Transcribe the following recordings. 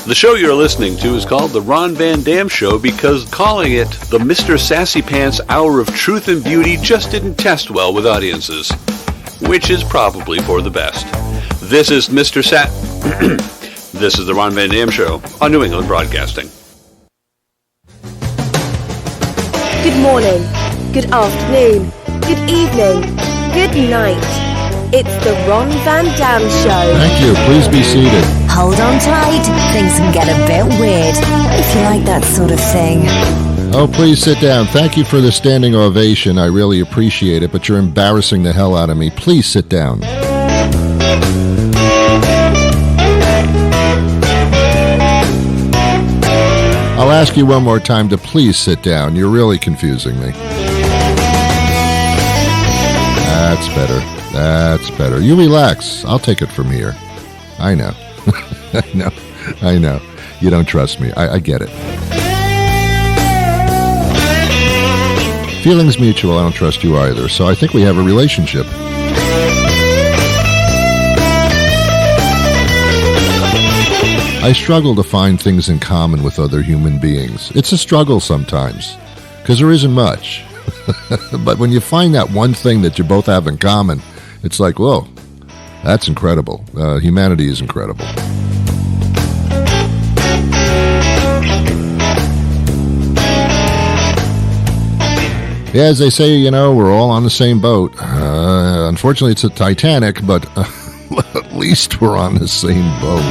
The show you're listening to is called The Ron Van Dam Show because calling it the Mr. Sassy Pants Hour of Truth and Beauty just didn't test well with audiences, which is probably for the best. This is This is The Ron Van Dam Show on New England Broadcasting. Good morning, good afternoon, good evening, good night. It's the Ron Van Dam Show. Thank you. Please be seated. Hold on tight. Things can get a bit weird, if you like that sort of thing. Oh, please sit down. Thank you for the standing ovation. I really appreciate it, but you're embarrassing the hell out of me. Please sit down. I'll ask you one more time to please sit down. You're really confusing me. That's better. That's better. You relax. I'll take it from here. I know. I know. You don't trust me. I get it. Feelings mutual. I don't trust you either. So I think we have a relationship. I struggle to find things in common with other human beings. It's a struggle sometimes, because there isn't much. But when you find that one thing that you both have in common, it's like, whoa, that's incredible. Humanity is incredible. Yeah, as they say, we're all on the same boat. Unfortunately, it's a Titanic, but at least we're on the same boat.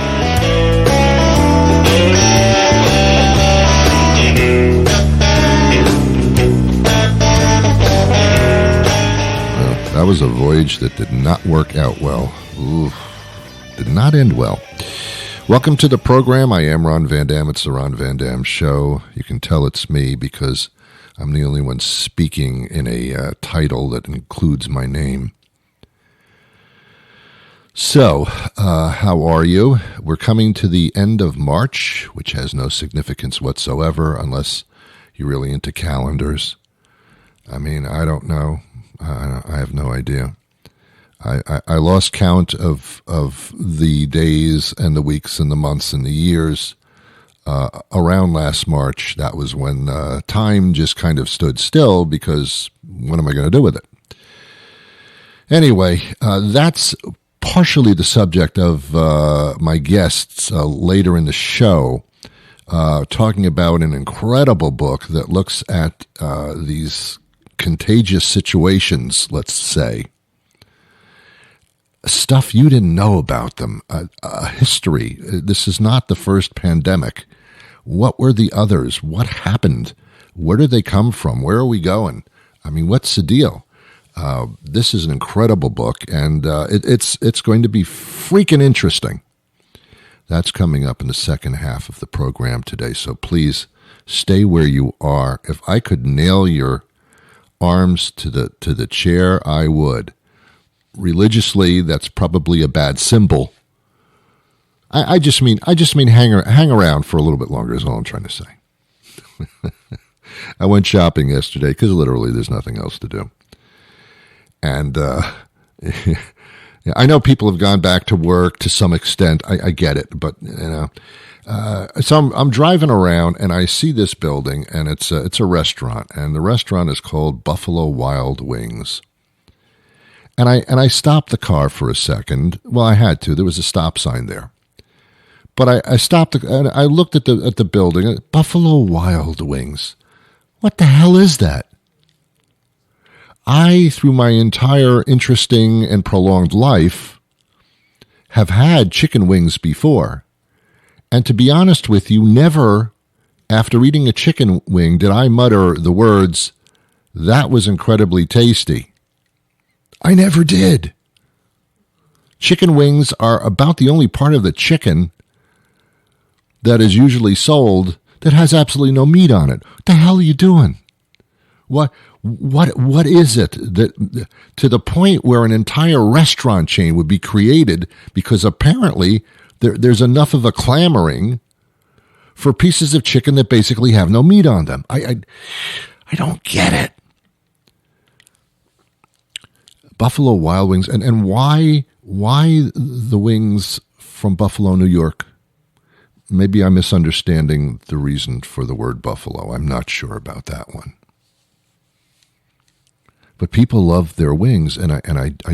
That was a voyage that did not work out well. Ooh, did not end well. Welcome to the program. I am Ron Van Dam. It's the Ron Van Dam Show. You can tell it's me because I'm the only one speaking in a title that includes my name. So, how are you? We're coming to the end of March, which has no significance whatsoever unless you're really into calendars. I mean, I don't know. I have no idea. I lost count of the days and the weeks and the months and the years around last March. That was when time just kind of stood still because what am I going to do with it? Anyway, that's partially the subject of my guests later in the show, talking about an incredible book that looks at these contagious situations, let's say. Stuff you didn't know about them, a history. This is not the first pandemic. What were the others? What happened? Where did they come from? Where are we going? I mean, what's the deal? This is an incredible book, and it's going to be freaking interesting. That's coming up in the second half of the program today, so please stay where you are. If I could nail your arms to the chair, I would. Religiously, that's probably a bad symbol. I just mean hang around for a little bit longer is all I'm trying to say. I went shopping yesterday because literally there's nothing else to do. And I know people have gone back to work to some extent. I get it, but so I'm driving around and I see this building, and it's a restaurant, and the restaurant is called Buffalo Wild Wings. And I stopped the car for a second. Well, I had to. There was a stop sign there. But I stopped and I looked at the building. Buffalo Wild Wings. What the hell is that? I, through my entire interesting and prolonged life, have had chicken wings before. And to be honest with you, never, after eating a chicken wing, did I mutter the words, "That was incredibly tasty." I never did. Chicken wings are about the only part of the chicken that is usually sold that has absolutely no meat on it. What the hell are you doing? What is it that to the point where an entire restaurant chain would be created because apparently there's enough of a clamoring for pieces of chicken that basically have no meat on them? I don't get it. Buffalo Wild Wings, and why the wings from Buffalo, New York? maybe I'm misunderstanding the reason for the word buffalo. I'm not sure about that one. But people love their wings, and I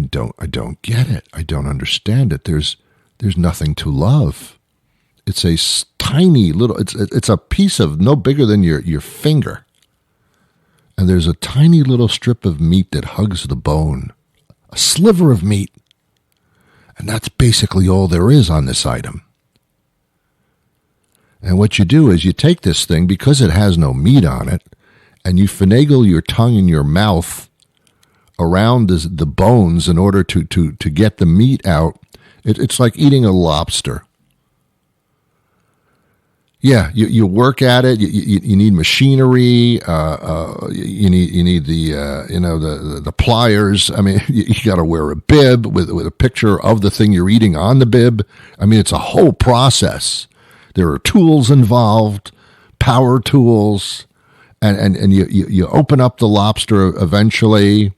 don't get it. I don't understand it. There's nothing to love. It's a tiny little. It's a piece of no bigger than your finger, and there's a tiny little strip of meat that hugs the bone, a sliver of meat, and that's basically all there is on this item. And what you do is you take this thing because it has no meat on it, and you finagle your tongue in your mouth around the bones in order to get the meat out. It's like eating a lobster. Yeah, you work at it. You need machinery. You need the pliers. I mean, you got to wear a bib with a picture of the thing you're eating on the bib. I mean, it's a whole process. There are tools involved, power tools, and you open up the lobster eventually.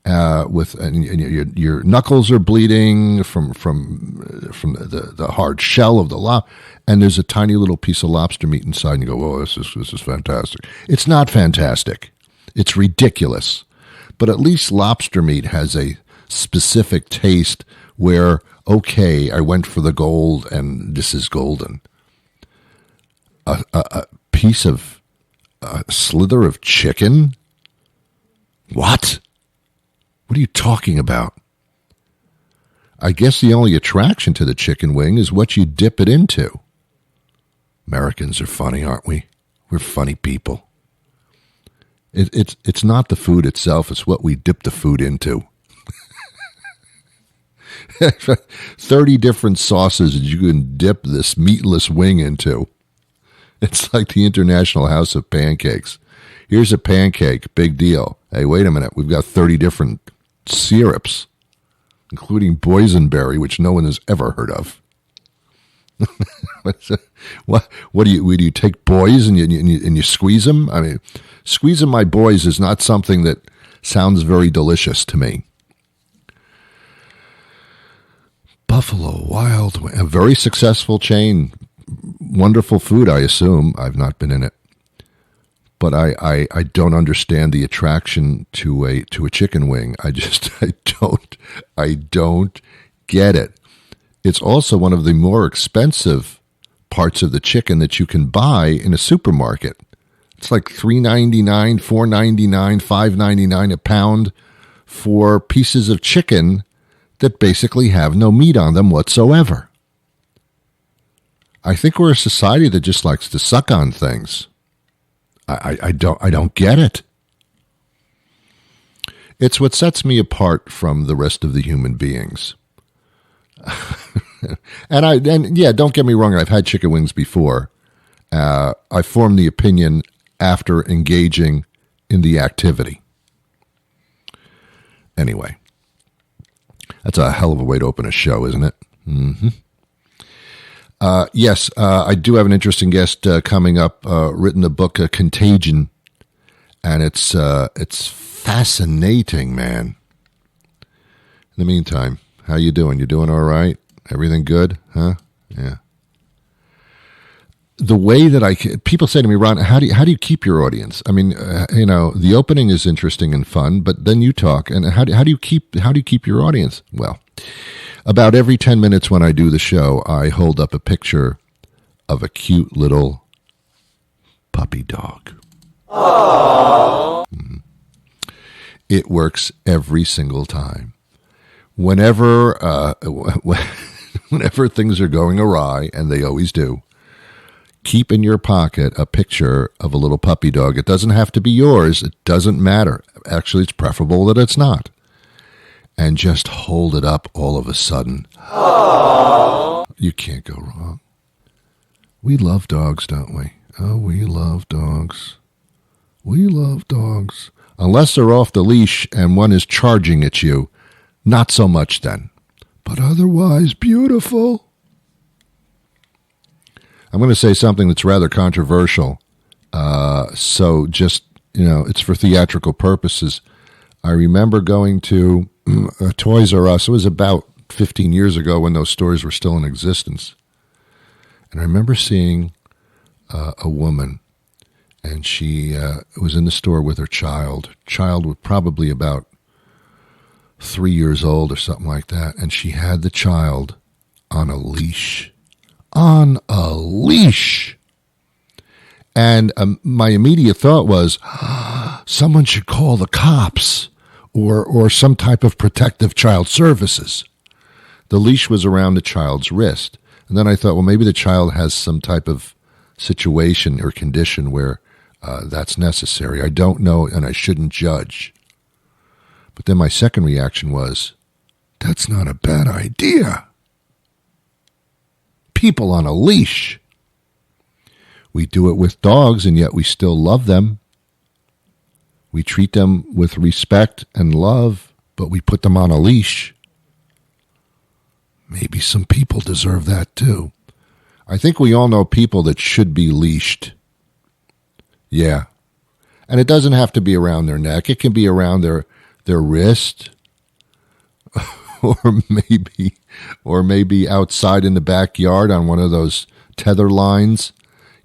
Your knuckles are bleeding from the hard shell of the lobster, and there's a tiny little piece of lobster meat inside, and you go, "Oh, this is fantastic." It's not fantastic. It's ridiculous. But at least lobster meat has a specific taste where, okay, I went for the gold, and this is golden. A piece of a slither of chicken? What? What are you talking about? I guess the only attraction to the chicken wing is what you dip it into. Americans are funny, aren't we? We're funny people. It's not the food itself, it's what we dip the food into. 30 different sauces that you can dip this meatless wing into. It's like the International House of Pancakes. Here's a pancake, big deal. Hey, wait a minute, we've got 30 different syrups, including boysenberry, which no one has ever heard of. What do you take boys and you squeeze them? I mean, squeezing my boys is not something that sounds very delicious to me. Buffalo Wild Wing, a very successful chain, wonderful food, I assume. I've not been in it. But I don't understand the attraction to a chicken wing. I don't get it. It's also one of the more expensive parts of the chicken that you can buy in a supermarket. It's like $3.99, $4.99, $5.99 a pound for pieces of chicken that basically have no meat on them whatsoever. I think we're a society that just likes to suck on things. I don't get it. It's what sets me apart from the rest of the human beings. and yeah, don't get me wrong, I've had chicken wings before. I formed the opinion after engaging in the activity. Anyway, that's a hell of a way to open a show, isn't it? Mm-hmm. Yes, I do have an interesting guest coming up, written a book, Contagion, and it's fascinating, man. In the meantime, how you doing? You doing all right? Everything good? Huh? Yeah. The way that people say to me, Ron, how do you keep your audience? I mean, the opening is interesting and fun, but then you talk, and how do you keep your audience? Well, about every 10 minutes when I do the show, I hold up a picture of a cute little puppy dog. Aww. It works every single time. Whenever things are going awry, and they always do, keep in your pocket a picture of a little puppy dog. It doesn't have to be yours. It doesn't matter. Actually, it's preferable that it's not. And just hold it up all of a sudden. Aww. You can't go wrong. We love dogs, don't we? Oh, we love dogs. We love dogs. Unless they're off the leash and one is charging at you, not so much then. But otherwise, beautiful. I'm going to say something that's rather controversial. So just, it's for theatrical purposes. I remember going to Toys R Us. It was about 15 years ago when those stores were still in existence. And I remember seeing a woman, and she was in the store with her child. Child was probably about 3 years old or something like that, and she had the child on a leash. On a leash! And my immediate thought was, someone should call the cops or some type of protective child services. The leash was around the child's wrist. And then I thought, well, maybe the child has some type of situation or condition where that's necessary. I don't know, and I shouldn't judge. But then my second reaction was, that's not a bad idea. People on a leash. We do it with dogs, and yet we still love them. We treat them with respect and love, but we put them on a leash. Maybe some people deserve that too. I think we all know people that should be leashed. Yeah. And it doesn't have to be around their neck. It can be around their wrist. or maybe outside in the backyard on one of those tether lines.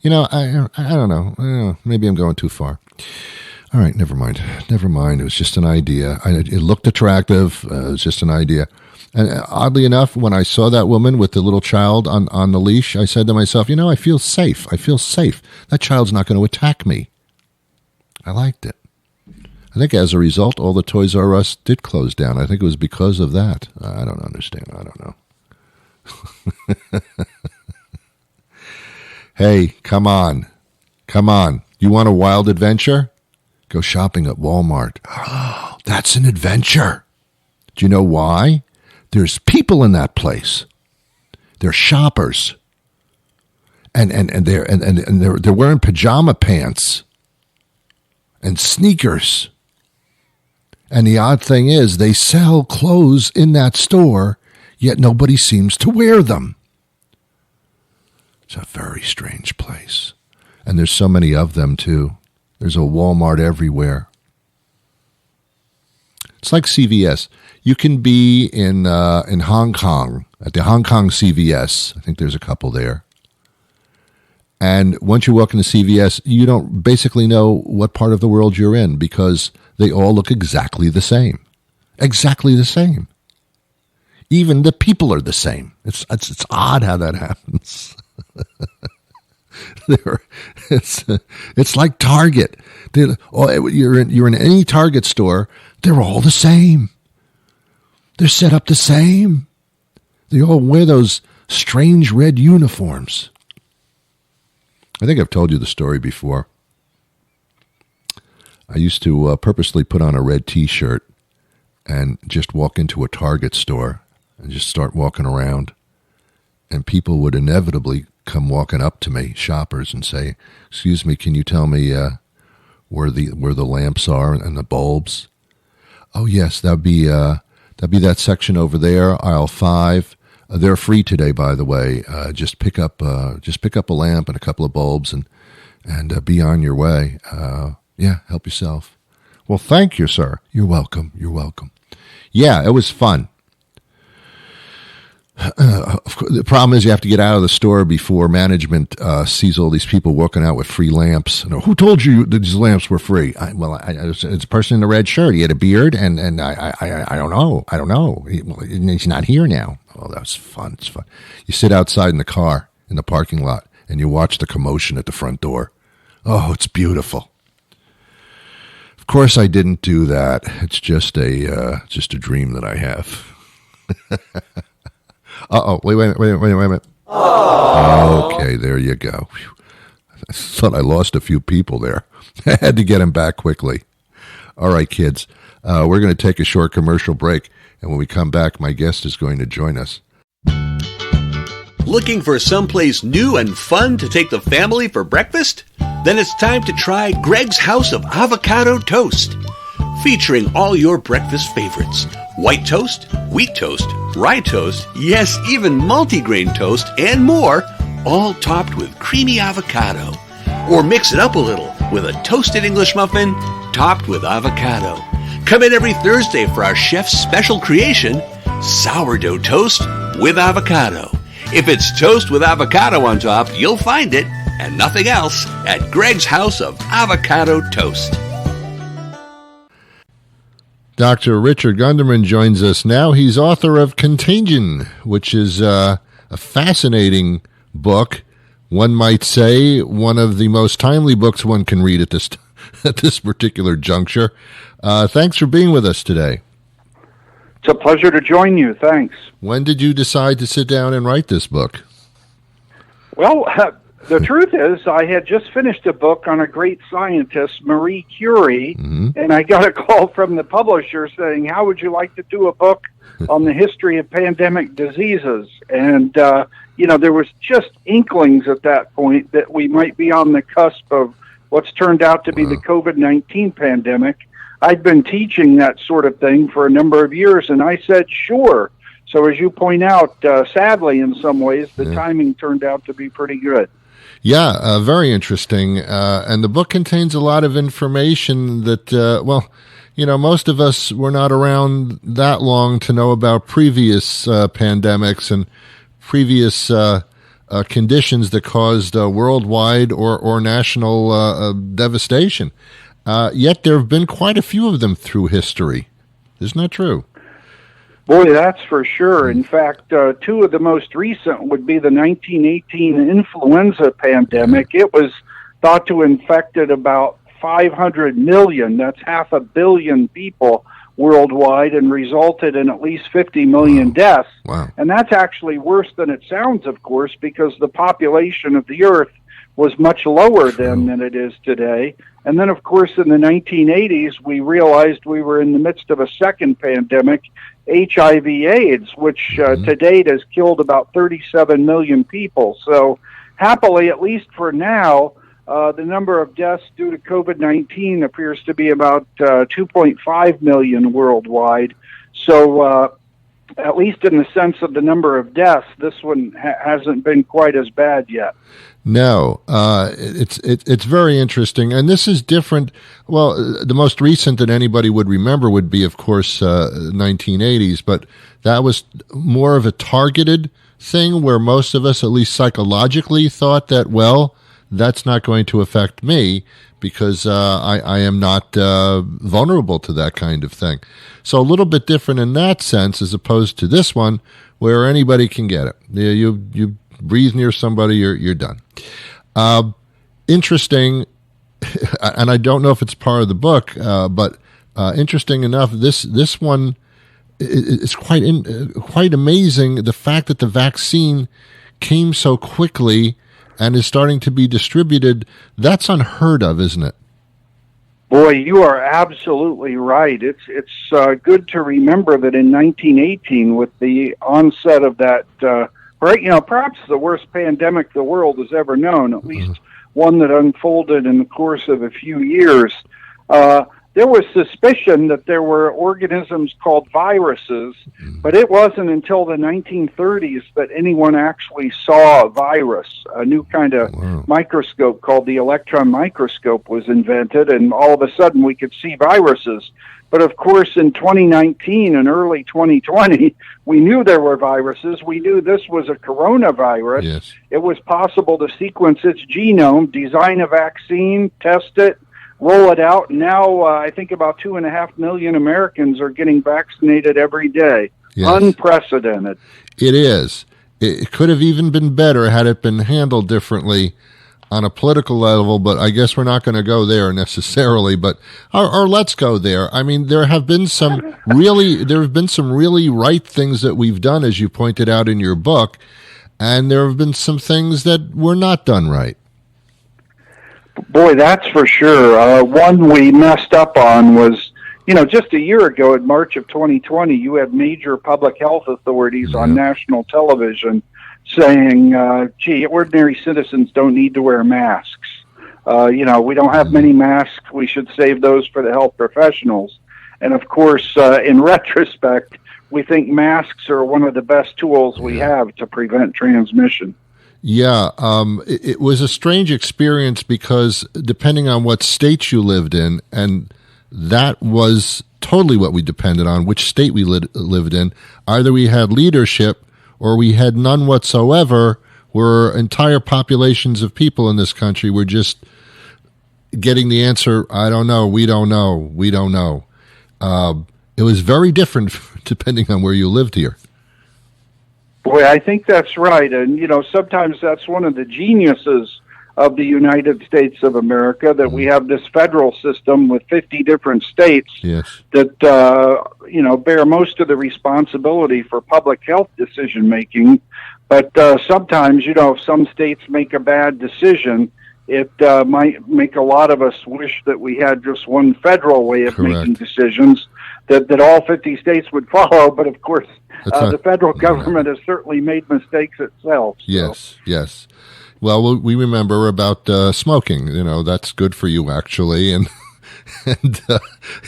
You know, I don't know. Maybe I'm going too far. All right, never mind. It was just an idea. It looked attractive. It was just an idea. And oddly enough, when I saw that woman with the little child on the leash, I said to myself, you know, I feel safe. That child's not going to attack me. I liked it. I think as a result, all the Toys R Us did close down. I think it was because of that. I don't understand. I don't know. Hey, come on. You want a wild adventure? Go shopping at Walmart. Oh, that's an adventure. Do you know why? There's people in that place. They're shoppers. And they're wearing pajama pants and sneakers. And the odd thing is they sell clothes in that store, yet nobody seems to wear them. It's a very strange place. And there's so many of them too. There's a Walmart everywhere. It's like CVS. You can be in Hong Kong, at the Hong Kong CVS. I think there's a couple there. And once you walk into CVS, you don't basically know what part of the world you're in because they all look exactly the same. Exactly the same. Even the people are the same. It's odd how that happens. It's like Target. You're in any Target store, they're all the same. They're set up the same. They all wear those strange red uniforms. I think I've told you the story before. I used to purposely put on a red T-shirt and just walk into a Target store and just start walking around. And people would inevitably come walking up to me, shoppers, and say, "Excuse me, can you tell me where the lamps are and the bulbs?" "Oh yes, that'd be that section over there, aisle 5. They're free today, by the way. Just pick up a lamp and a couple of bulbs and be on your way. Yeah, help yourself." "Well, thank you, sir." You're welcome. Yeah, it was fun. Of course, the problem is you have to get out of the store before management sees all these people walking out with free lamps. "Who told you that these lamps were free?" It's a person in a red shirt. He had a beard, and I don't know. He's not here now. Oh, that was fun. It's fun. You sit outside in the car in the parking lot, and you watch the commotion at the front door. Oh, it's beautiful. Of course, I didn't do that. It's just a dream that I have. Wait a minute. Okay, there you go. I thought I lost a few people there. I had to get them back quickly. All right, kids, we're going to take a short commercial break, and when we come back, my guest is going to join us. Looking for someplace new and fun to take the family for breakfast? Then it's time to try Greg's House of Avocado Toast. Featuring all your breakfast favorites. White toast, wheat toast, rye toast, yes, even multigrain toast, and more, all topped with creamy avocado. Or mix it up a little with a toasted English muffin topped with avocado. Come in every Thursday for our chef's special creation, sourdough toast with avocado. If it's toast with avocado on top, you'll find it, and nothing else, at Greg's House of Avocado Toast. Dr. Richard Gunderman joins us now. He's author of Contagion, which is a fascinating book. One might say one of the most timely books one can read at this particular juncture. Thanks for being with us today. It's a pleasure to join you. Thanks. When did you decide to sit down and write this book? Well, the truth is, I had just finished a book on a great scientist, Marie Curie, and I got a call from the publisher saying, how would you like to do a book on the history of pandemic diseases? And, there was just inklings at that point that we might be on the cusp of what's turned out to be the COVID-19 pandemic. I'd been teaching that sort of thing for a number of years, and I said, sure. So as you point out, sadly, in some ways, the timing turned out to be pretty good. Yeah, very interesting. And the book contains a lot of information that, most of us were not around that long to know about previous pandemics and previous conditions that caused worldwide or national devastation. Yet there have been quite a few of them through history. Isn't that true? Boy, that's for sure. In fact, two of the most recent would be the 1918 influenza pandemic. It was thought to infected about 500 million, that's 500 million people worldwide, and resulted in at least 50 million deaths. Wow. And that's actually worse than it sounds, of course, because the population of the Earth was much lower then than it is today. And then, of course, in the 1980s, we realized we were in the midst of a second pandemic, HIV/AIDS, which to date has killed about 37 million people. So happily, at least for now, the number of deaths due to COVID-19 appears to be about 2.5 million worldwide. So at least in the sense of the number of deaths, this one hasn't been quite as bad yet. No, it's very interesting, and this is different. Well, the most recent that anybody would remember would be, of course, 1980s, but that was more of a targeted thing where most of us, at least psychologically, thought that, well, that's not going to affect me because I am not vulnerable to that kind of thing. So a little bit different in that sense as opposed to this one where anybody can get it. You breathe near somebody, you're done. Interesting, and I don't know if it's part of the book, but interesting enough, this one is quite amazing. The fact that the vaccine came so quickly and is starting to be distributed, that's unheard of, isn't it? Boy, you are absolutely right. It's good to remember that in 1918, with the onset of that, perhaps the worst pandemic the world has ever known, at least one that unfolded in the course of a few years, there was suspicion that there were organisms called viruses, but it wasn't until the 1930s that anyone actually saw a virus. A new kind of microscope called the electron microscope was invented, and all of a sudden we could see viruses. But of course, in 2019 and early 2020, we knew there were viruses. We knew this was a coronavirus. Yes. It was possible to sequence its genome, design a vaccine, test it, roll it out. Now, I think about 2.5 million Americans are getting vaccinated every day. Yes. Unprecedented. It is. It could have even been better had it been handled differently on a political level, but I guess we're not going to go there necessarily. But or let's go there. I mean, there have been some really right things that we've done, as you pointed out in your book, and there have been some things that were not done right. Boy, that's for sure. One we messed up on was, just a year ago in March of 2020, you had major public health authorities on national television saying, ordinary citizens don't need to wear masks. We don't have many masks. We should save those for the health professionals. And of course, in retrospect, we think masks are one of the best tools we have to prevent transmission. Yeah, it was a strange experience because depending on what state you lived in, and that was totally what we depended on, which state we lived in, either we had leadership or we had none whatsoever, where entire populations of people in this country were just getting the answer, I don't know, we don't know, we don't know. It was very different depending on where you lived here. Boy, I think that's right. And, sometimes that's one of the geniuses of the United States of America, that we have this federal system with 50 different states that, bear most of the responsibility for public health decision-making. But sometimes, if some states make a bad decision, it might make a lot of us wish that we had just one federal way of making decisions that all 50 states would follow. But, of course, the federal government has certainly made mistakes itself. So. Yes. Well, we remember about smoking. That's good for you, actually, and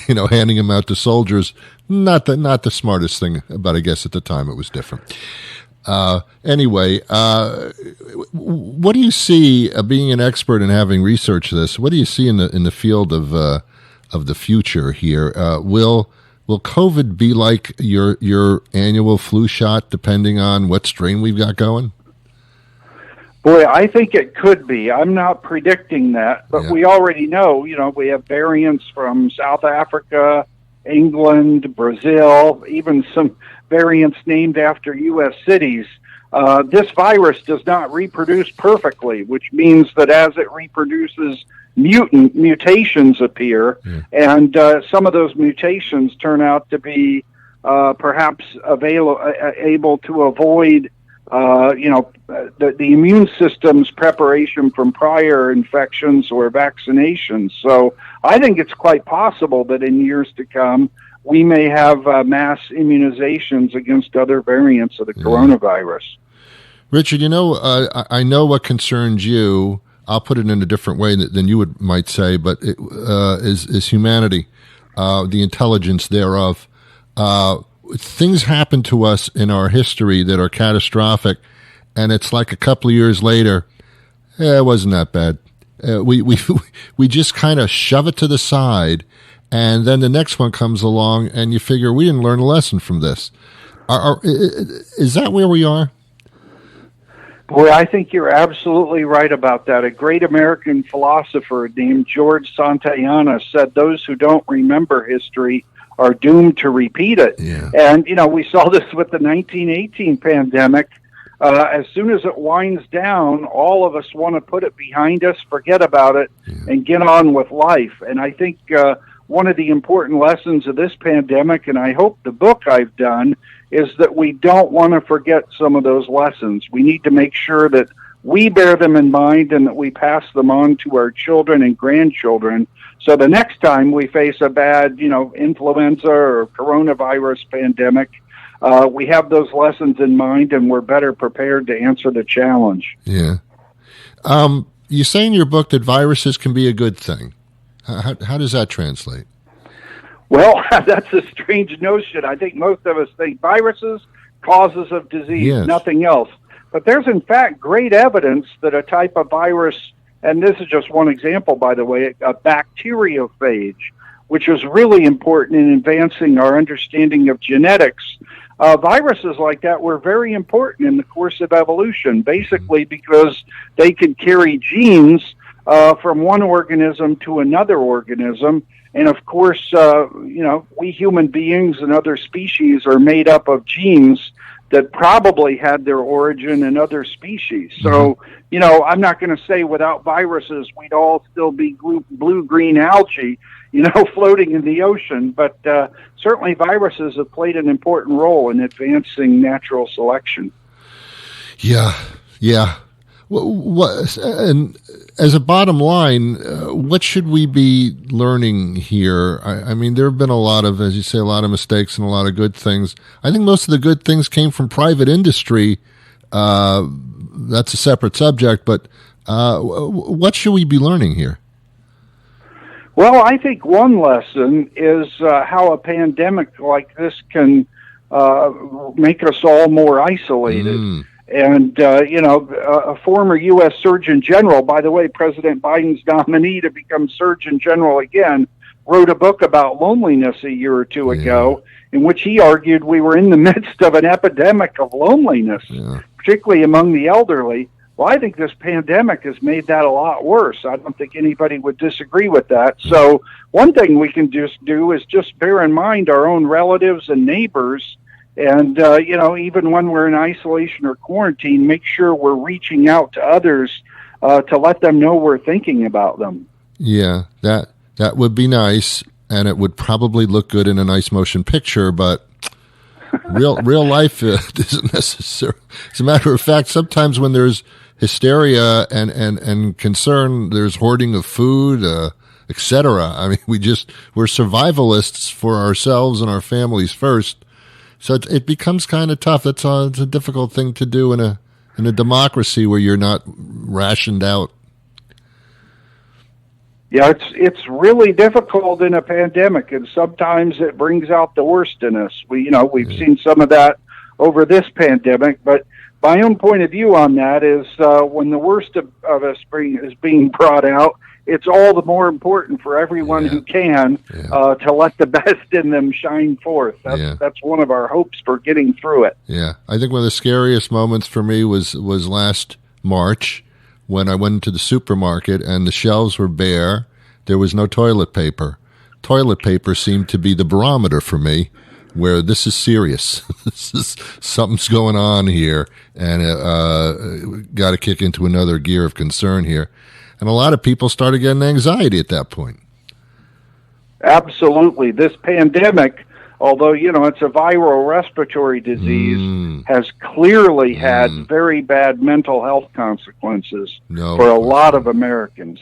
handing them out to soldiers. Not the smartest thing, but I guess at the time it was different. Anyway, what do you see, being an expert and having researched this? What do you see in the field of the future here? Will COVID be like your annual flu shot, depending on what strain we've got going? Boy, I think it could be. I'm not predicting that, but we already know, we have variants from South Africa, England, Brazil, even some variants named after U.S. cities. This virus does not reproduce perfectly, which means that as it reproduces, mutations appear, and some of those mutations turn out to be perhaps able to avoid the immune system's preparation from prior infections or vaccinations. So I think it's quite possible that in years to come, we may have mass immunizations against other variants of the coronavirus. Richard, I know what concerns you. I'll put it in a different way than you might say, but it is humanity, the intelligence thereof. Things happen to us in our history that are catastrophic, and it's like a couple of years later, it wasn't that bad. We just kind of shove it to the side, and then the next one comes along, and you figure we didn't learn a lesson from this. Is that where we are? Boy, I think you're absolutely right about that. A great American philosopher named George Santayana said, "Those who don't remember history are doomed to repeat it." Yeah. And, we saw this with the 1918 pandemic. As soon as it winds down, all of us want to put it behind us, forget about it, and get on with life. And I think one of the important lessons of this pandemic, and I hope the book I've done, is that we don't want to forget some of those lessons. We need to make sure that we bear them in mind and that we pass them on to our children and grandchildren. So the next time we face a bad, influenza or coronavirus pandemic, we have those lessons in mind and we're better prepared to answer the challenge. Yeah. You say in your book that viruses can be a good thing. How does that translate? Well, that's a strange notion. I think most of us think viruses, causes of disease, nothing else. But there's, in fact, great evidence that a type of virus, and this is just one example, by the way, a bacteriophage, which is really important in advancing our understanding of genetics. Viruses like that were very important in the course of evolution, basically because they could carry genes from one organism to another organism. And of course, we human beings and other species are made up of genes that probably had their origin in other species. So, I'm not going to say without viruses, we'd all still be blue-green algae, floating in the ocean. But certainly viruses have played an important role in advancing natural selection. Yeah. And as a bottom line, what should we be learning here? I mean, there have been a lot of, as you say, a lot of mistakes and a lot of good things. I think most of the good things came from private industry. That's a separate subject, but what should we be learning here? Well, I think one lesson is how a pandemic like this can make us all more isolated. And, a former U.S. Surgeon General, by the way, President Biden's nominee to become Surgeon General again, wrote a book about loneliness a year or two ago, in which he argued we were in the midst of an epidemic of loneliness, particularly among the elderly. Well, I think this pandemic has made that a lot worse. I don't think anybody would disagree with that. So one thing we can just do is just bear in mind our own relatives and neighbors. And, even when we're in isolation or quarantine, make sure we're reaching out to others to let them know we're thinking about them. Yeah, that would be nice. And it would probably look good in a nice motion picture, but real life isn't necessary. As a matter of fact, sometimes when there's hysteria and concern, there's hoarding of food, etc. I mean, we're survivalists for ourselves and our families first. So it becomes kind of tough. It's a difficult thing to do in a democracy where you're not rationed out. Yeah, it's really difficult in a pandemic, and sometimes it brings out the worst in us. We've seen some of that over this pandemic, but my own point of view on that is when the worst of us is being brought out, it's all the more important for everyone who can to let the best in them shine forth. That's one of our hopes for getting through it. Yeah, I think one of the scariest moments for me was last March when I went into the supermarket and the shelves were bare. There was no toilet paper. Toilet paper seemed to be the barometer for me, where this is serious. Something's going on here, and got to kick into another gear of concern here. And a lot of people started getting anxiety at that point. Absolutely. This pandemic, although, it's a viral respiratory disease, has clearly had very bad mental health consequences for a lot of Americans.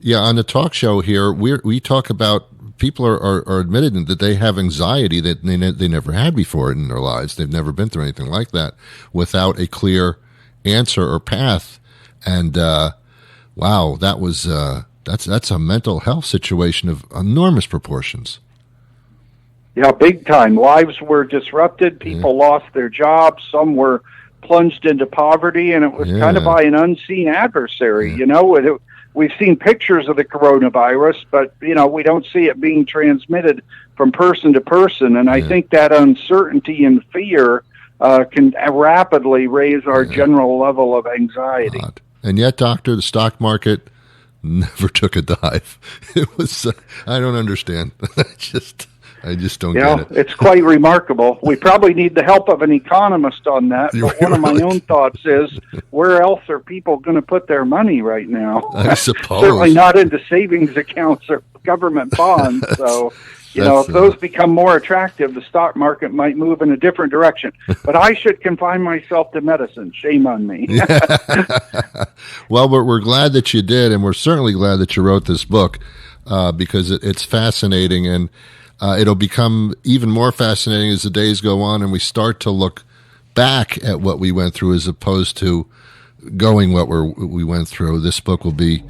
Yeah, on the talk show here, we talk about people are admitting that they have anxiety that they never had before in their lives. They've never been through anything like that without a clear answer or path. And wow, that was that's a mental health situation of enormous proportions. Yeah, big time. Lives were disrupted. People lost their jobs. Some were plunged into poverty, and it was kind of by an unseen adversary. We've seen pictures of the coronavirus, but, we don't see it being transmitted from person to person. And I think that uncertainty and fear can rapidly raise our general level of anxiety. And yet, Doctor, the stock market never took a dive. It was, I don't understand. I just don't get it. It's quite remarkable. We probably need the help of an economist on that. But one of my own thoughts is, where else are people going to put their money right now? I suppose. Certainly not into savings accounts or government bonds. So, if those become more attractive, the stock market might move in a different direction. But I should confine myself to medicine. Shame on me. Well, we're glad that you did, and we're certainly glad that you wrote this book because it's fascinating, and it'll become even more fascinating as the days go on and we start to look back at what we went through as opposed to going what we went through. This book will be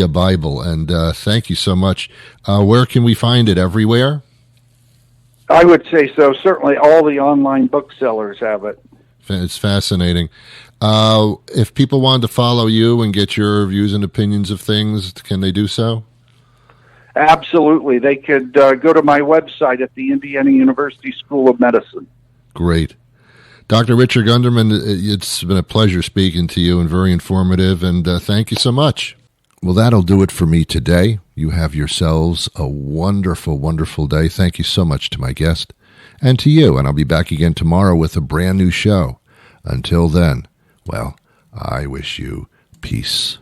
a Bible, and thank you so much. Where can we find it? Everywhere? I would say so. Certainly all the online booksellers have it. It's fascinating. If people wanted to follow you and get your views and opinions of things, can they do so? Absolutely. They could go to my website at the Indiana University School of Medicine. Great. Dr. Richard Gunderman, it's been a pleasure speaking to you and very informative, and thank you so much. Well, that'll do it for me today. You have yourselves a wonderful, wonderful day. Thank you so much to my guest and to you, and I'll be back again tomorrow with a brand new show. Until then, well, I wish you peace.